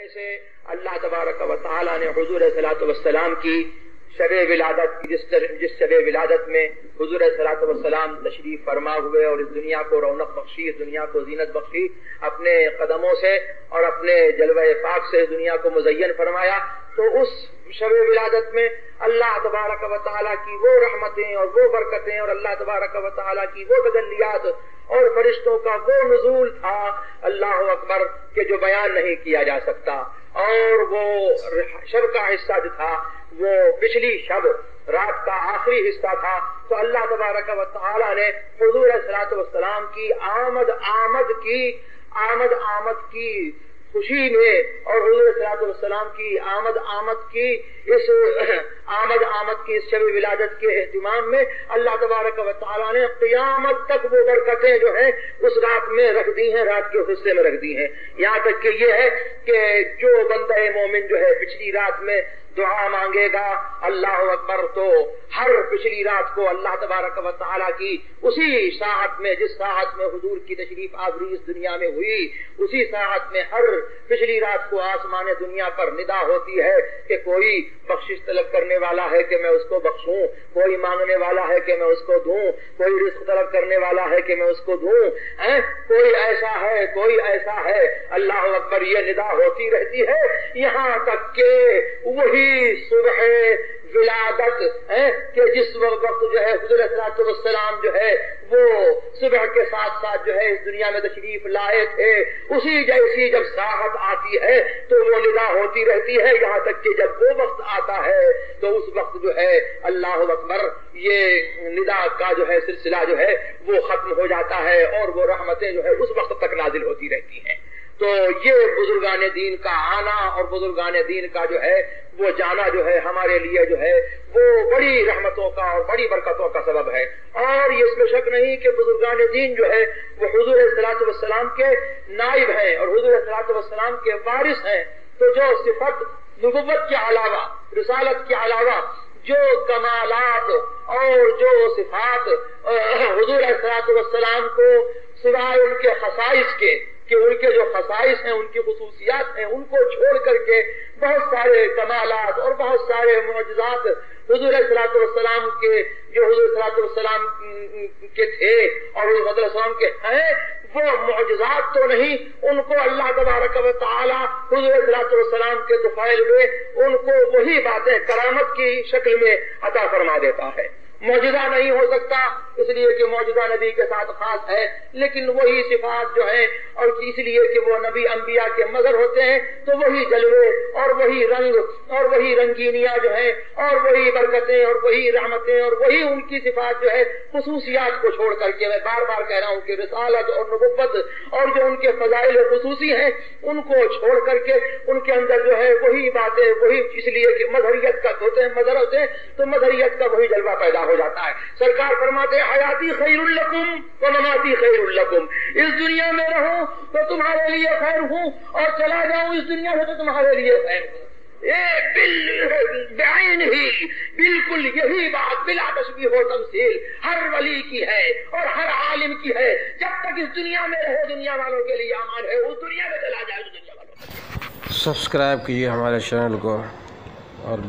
ऐसे अल्लाह तबारक व तआला ने हुजूर सल्लल्लाहु अलैहि वसल्लम की शब विलादत जिस शब विलादत में हुजूर सल्लल्लाहु अलैहि वसल्लम तशरीफ फरमा हुए और इस दुनिया को रौनक बख्शी, इस दुनिया को जीनत बख्शी, अपने कदमों से और अपने जलवे पाक से इस दुनिया को मुज़य्यन फरमाया। तो उस शब विलादत में अल्लाह तबारक व तआला की वो रहमतें और वो बरकतें और अल्लाह तबारक व तआला की वो तजल्लियात और फरिश्तों का वो नुज़ूल था, अल्लाह अकबर, के जो बयान नहीं किया जा सकता। और वो शब का हिस्सा जो था वो पिछली शब रात का आखिरी हिस्सा था। तो अल्लाह तबारक व तआला ने हुजूर सल्लल्लाहु अलैहि वसल्लम की आमद की खुशी में और हुजूर सल्लल्लाहु अलैहि वसल्लम की आमद की इस शब विलादत के एहतिमाम में अल्लाह तबारक व तआला ने क़यामत तक वो बरकतें जो है उस रात में रख दी हैं, रात के हिस्से में रख दी हैं। यहाँ तक कि ये है कि जो बंदा मोमिन जो है पिछली रात में दुआ मांगेगा अल्लाह अकबर, तो हर पिछली रात को अल्लाह तबारक व तआला की उसी साहत में, जिस साहत में हुजूर की तशरीफ आवरी इस दुनिया में हुई, उसी साहत में हर पिछली रात को आसमान दुनिया पर निदा होती है कि कोई बख्शिश तलब करने वाला है कि मैं उसको बख्शूं, कोई मांगने वाला है कि मैं उसको दूं, कोई रिस्क तलब करने वाला है कि मैं उसको दूं, कोई ऐसा है, अल्लाह अकबर, ये निदा होती रहती है। यहाँ तक के वही सुबह विलादत कि जिस वक्त जो है हुजूर सल्लल्लाहु अलैहि वसल्लम जो है वो सुबह के साथ साथ जो है इस दुनिया में तशरीफ लाए थे, उसी जैसी जब साहत आती है तो वो निदा होती रहती है। यहाँ तक कि जब वो वक्त आता है तो उस वक्त जो है अल्लाह अकबर, ये निदा का जो है सिलसिला जो है वो खत्म हो जाता है और वो रहमतें जो है उस वक्त तक नाजिल होती रहती हैं। तो ये बुजुर्गान दीन का आना और बुजुर्गान दीन का जो है वो जाना जो है हमारे लिए जो है वो बड़ी रहमतों का और बड़ी बरकतों का सबब है। और ये इसमें शक नहीं कि बुजुर्गान दीन जो है वो हुजूर सल्लल्लाहु अलैहि वसल्लम के नाइब हैं और हुजूर सल्लल्लाहु अलैहि वसल्लम के वारिस हैं। तो जो सिफत नबुव्वत के अलावा, रिसालत के अलावा जो कमालात और जो सिफात हुजूर सल्लल्लाहु अलैहि वसल्लम को सिवाय उनके खसाइस के, कि उनके जो खसाइस हैं, उनकी खुसूसियात हैं, उनको छोड़ करके बहुत सारे कमालात और बहुत सारे मुअजिज़ात हुजूर सल्लल्लाहु अलैहि वसल्लम के, जो हुजूर सल्लल्लाहु अलैहि वसल्लम के थे और हुजूर सल्लल्लाहु अलैहि वसल्लम के हैं, वो मुअजिज़ात तो नहीं, उनको अल्लाह तबारक व तआला हुजूर सल्लल्लाहु अलैहि वसल्लम के तुफ़ैल में उनको वही बातें करामत की शक्ल में अता फरमा देता है। मौजूदा नहीं हो सकता इसलिए कि मौजूदा नबी के साथ खास है, लेकिन वही सिफात जो है और इसलिए कि वो नबी अंबिया के मगर होते हैं तो वही जलवे और वही रंग और वही रंगीनियां जो है और वही बरकतें और वही रहमतें और वही उनकी सिफात जो है खुसूसियात को छोड़ करके, मैं बार बार कह रहा हूँ कि रिसालत और नबुव्वत और जो उनके फजाइल खुसूसी हैं उनको छोड़ करके उनके अंदर जो है वही बातें, वही, इसलिए कि मजहरियत का होते हैं, मजहर होते हैं तो मजहरियत का वही जलवा पैदा हो जाता है। सरकार फरमाते हयाती खैरुल लकुम व ममाती खैरुल लकुम, इस दुनिया में रहूं तो तुम्हारे लिए खैर हूं और चला जाऊं इस दुनिया से तो तुम्हारे लिए खैर हूं। ही बिल्कुल यही बात बिला तशबीह व तमसील हर वली की है और हर आलिम की है। जब तक इस दुनिया में रहे दुनिया वालों के लिए अमान है, उस दुनिया में चला जाए तो दुनिया वालों। सब्सक्राइब कीजिए हमारे चैनल को और